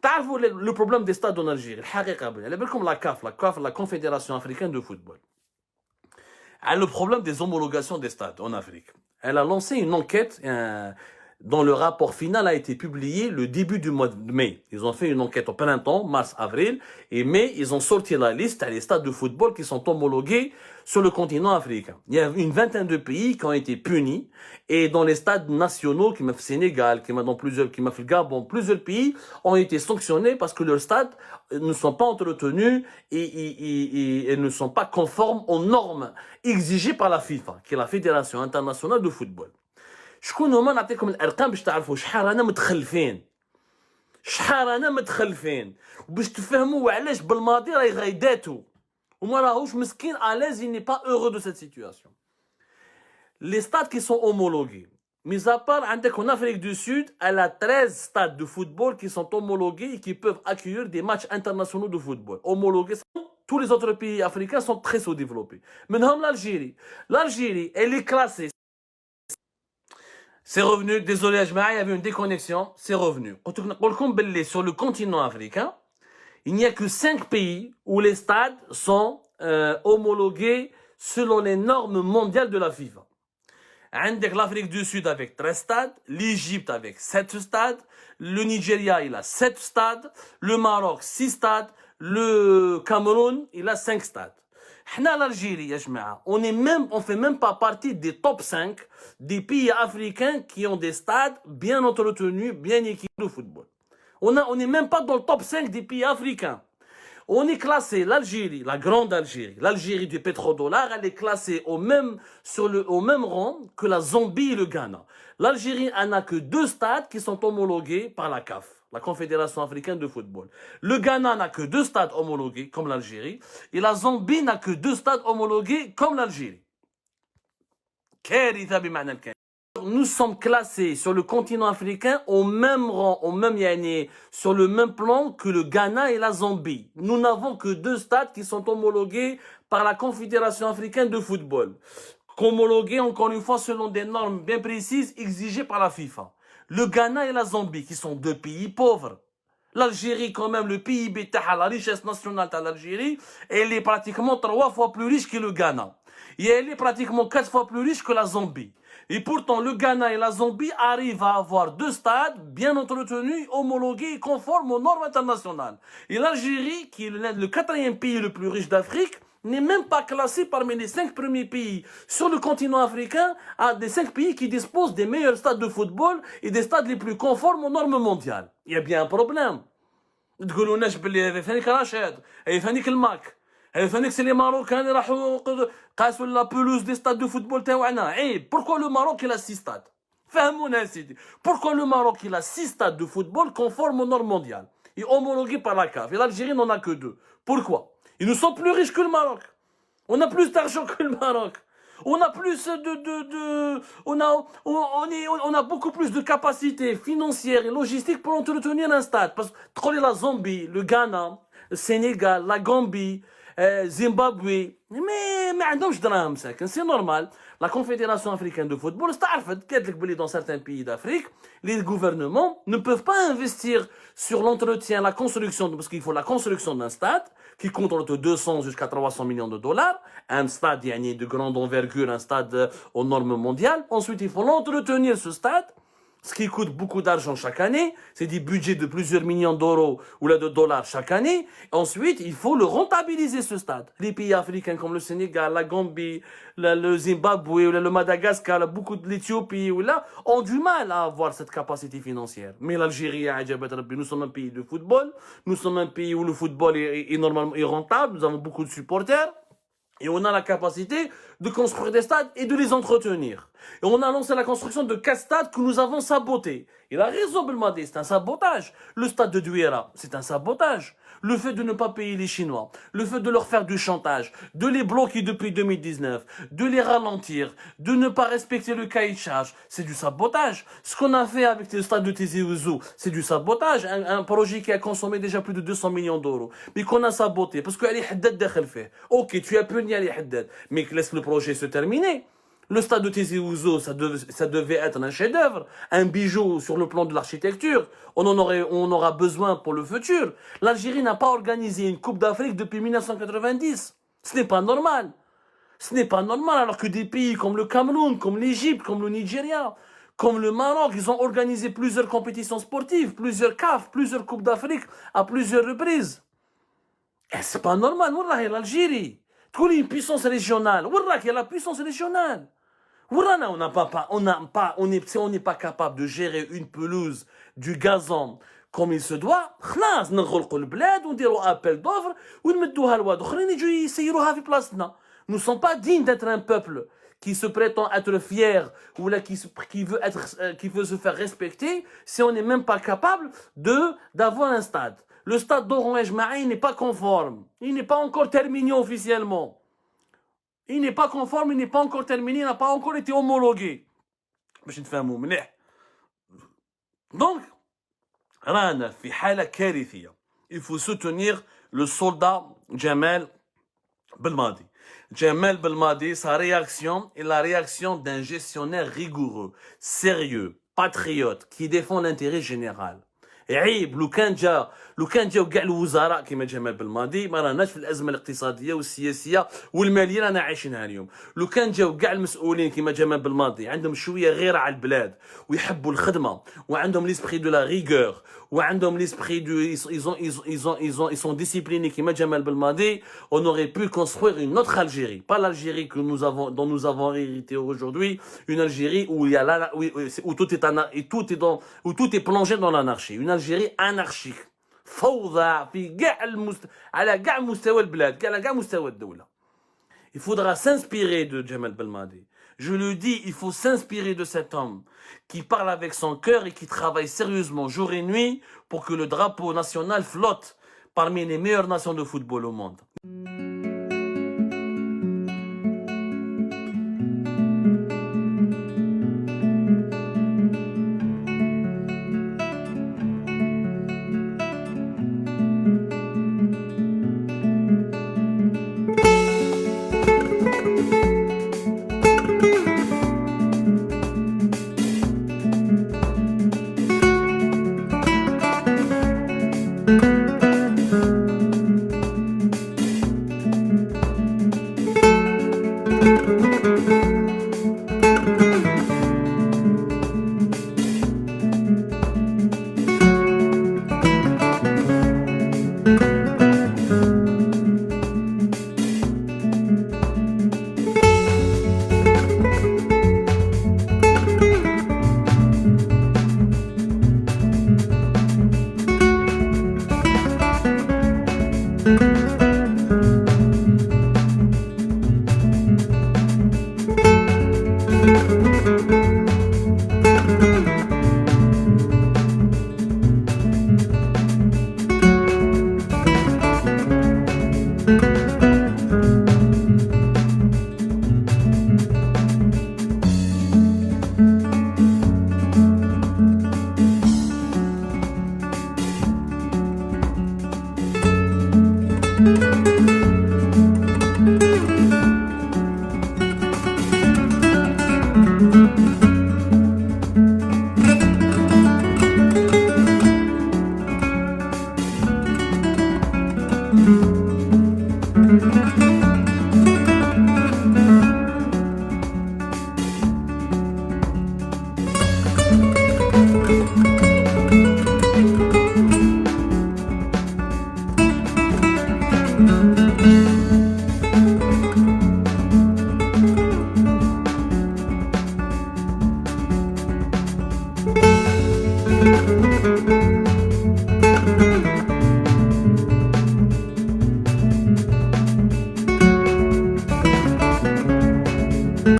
تعرفوا le problème des stades en Algérie الحقيقة على بالكم la Confédération africaine de football a le problème des homologations des stades en Afrique. Elle a lancé une enquête dont le rapport final a été publié le début du mois de mai. Ils ont fait une enquête au printemps, mars, avril, et mai, ils ont sorti la liste des stades de football qui sont homologués sur le continent africain. Il y a une vingtaine de pays qui ont été punis, et dans les stades nationaux, qui m'a fait Sénégal, qui m'a fait Gabon, plusieurs pays ont été sanctionnés parce que leurs stades ne sont pas entretenus et ne sont pas conformes aux normes exigées par la FIFA, qui est la Fédération internationale de football. شكون هما نعطيكم الارقام باش تعرفوا شحال رانا متخلفين وباش تفهموا علاش بالماضي راهي غايداتو وما راهوش مسكين الاز il n'est pas heureux de cette situation. Les stades qui sont homologués, mis à part عندك en Afrique du Sud, elle a 13 stades de football qui sont homologués et qui peuvent accueillir des matchs internationaux de football. Homologués, tous les autres pays africains sont très sous-développés. Maintenant l'Algérie, elle est classée. C'est revenu, désolé il y avait une déconnexion, c'est revenu. Sur le continent africain, il n'y a que 5 pays où les stades sont homologués selon les normes mondiales de la FIFA. L'Afrique du Sud avec 13 stades, l'Égypte avec 7 stades, le Nigeria il a 7 stades, le Maroc 6 stades, le Cameroun il a 5 stades. L'Algérie, on fait même pas partie des top 5 des pays africains qui ont des stades bien entretenus, bien équipés de football. On n'est même pas dans le top 5 des pays africains. On est classé, l'Algérie, la grande Algérie, l'Algérie du pétrodollar, elle est classée au même rang que la Zambie et le Ghana. L'Algérie n'a que 2 stades qui sont homologués par la CAF, la Confédération africaine de football. Le Ghana n'a que 2 stades homologués, comme l'Algérie, et la Zambie n'a que 2 stades homologués, comme l'Algérie. Nous sommes classés sur le continent africain au même rang, sur le même plan que le Ghana et la Zambie. Nous n'avons que 2 stades qui sont homologués par la Confédération africaine de football. Homologués, encore une fois, selon des normes bien précises exigées par la FIFA. Le Ghana et la Zambie, qui sont 2 pays pauvres. L'Algérie, quand même, le PIB, la richesse nationale de l'Algérie, elle est pratiquement 3 fois plus riche que le Ghana. Et elle est pratiquement 4 fois plus riche que la Zambie. Et pourtant, le Ghana et la Zambie arrivent à avoir 2 stades bien entretenus, homologués et conformes aux normes internationales. Et l'Algérie, qui est le 4e pays le plus riche d'Afrique, n'est même pas classé parmi les 5 premiers pays sur le continent africain, à des 5 pays qui disposent des meilleurs stades de football et des stades les plus conformes aux normes mondiales. Il y a bien un problème. تقولوناش بلي هذا ثانيك رشاد هذا ثانيك الماك هذا ثانيك سي لي ماروكان اللي راحوا قاسوا لا بلوز دي ستاد دو فوتبول تاعنا عيب. Pourquoi le Maroc il a 6 stades? فهمونا سيدي. Pourquoi le Maroc il a 6 stades de football conformes aux normes mondiales et homologués par la CAF et l'Algérie n'en a que 2? Pourquoi? Ils nous sont plus riches que le Maroc. On a plus d'argent que le Maroc. On a plus on a beaucoup plus de capacités financières et logistiques pour entretenir un stade. Parce que la Zambie, le Ghana, le Sénégal, la Gambie, Zimbabwe, mais c'est normal. La Confédération africaine de football, dans certains pays d'Afrique, les gouvernements ne peuvent pas investir sur l'entretien, la construction, parce qu'il faut la construction d'un stade qui compte entre 200 jusqu'à 300 millions de dollars, un stade de grande envergure, un stade aux normes mondiales. Ensuite, il faut l'entretenir, ce stade, ce qui coûte beaucoup d'argent chaque année. C'est des budgets de plusieurs millions d'euros ou de dollars chaque année. Ensuite, il faut le rentabiliser, ce stade. Les pays africains comme le Sénégal, la Gambie, le Zimbabwe, le Madagascar, beaucoup de l'Éthiopie, ont du mal à avoir cette capacité financière. Mais l'Algérie, nous sommes un pays de football. Nous sommes un pays où le football est normalement rentable. Nous avons beaucoup de supporters. Et on a la capacité de construire des stades et de les entretenir. Et on a lancé la construction de 4 stades que nous avons sabotés. Il a raison, Belmadi, c'est un sabotage. Le stade de Douira, c'est un sabotage. Le fait de ne pas payer les Chinois, le fait de leur faire du chantage, de les bloquer depuis 2019, de les ralentir, de ne pas respecter le cahier de charge, c'est du sabotage. Ce qu'on a fait avec le stade de Tizi Ouzou, c'est du sabotage. Un projet qui a consommé déjà plus de 200 millions d'euros, mais qu'on a saboté, parce qu'elle est haddad dakhil fait. Ok, tu as puni Ali Haddad, mais laisse le projet se terminer. Le stade de Tizi Ouzou, ça devait être un chef-d'œuvre, un bijou sur le plan de l'architecture. On aura besoin pour le futur. L'Algérie n'a pas organisé une Coupe d'Afrique depuis 1990. Ce n'est pas normal. Ce n'est pas normal alors que des pays comme le Cameroun, comme l'Égypte, comme le Nigeria, comme le Maroc, ils ont organisé plusieurs compétitions sportives, plusieurs CAF, plusieurs Coupes d'Afrique à plusieurs reprises. Et c'est pas normal. Wallah, l'Algérie, tu une puissance régionale. Wallah, il y a la puissance régionale. Wallah, on n'est pas capable de gérer une pelouse, du gazon comme il se doit. خلاص نغلقوا البلاد ونديروا appel d'offres ونمدوها لواد اخرين يجوا يسيروها في بلاصتنا. Nous ne sommes pas dignes d'être un peuple qui se prétend être fier ou là qui veut se faire respecter si on n'est même pas capable d'avoir un stade. Le stade d'Oran Ejmaï n'est pas conforme. Il n'est pas encore terminé officiellement. Il n'est pas conforme, il n'est pas encore terminé, il n'a pas encore été homologué. Donc, il faut soutenir le soldat Djemal Belmadi. Djemal Belmadi, sa réaction est la réaction d'un gestionnaire rigoureux, sérieux, patriote, qui défend l'intérêt général. عيب لو كان جاو كاع الوزراء كيما جمال بالماضي ما راناش في الازمه الاقتصاديه والسياسيه والماليه رانا عايشينها اليوم. لو كان جاو كاع المسؤولين كيما جمال بالماضي عندهم شويه غيره على البلاد ويحبوا الخدمه وعندهم ليسبري دو لا ريغور وعندهم ليسبري دو ils sont disciplinés كيما جمال بالماضي, on aurait pu construire une autre Algérie, pas l'Algérie que dont nous avons hérité aujourd'hui, une Algérie où il y a où tout est plongé dans l'anarchie, une Algérie anarchique. فوضى في على كاع مستوى البلاد, على كاع مستوى الدولة. Il faudra s'inspirer de Djemal Belmadi. Je le dis, il faut s'inspirer de cet homme qui parle avec son cœur et qui travaille sérieusement jour et nuit pour que le drapeau national flotte parmi les meilleures nations de football au monde.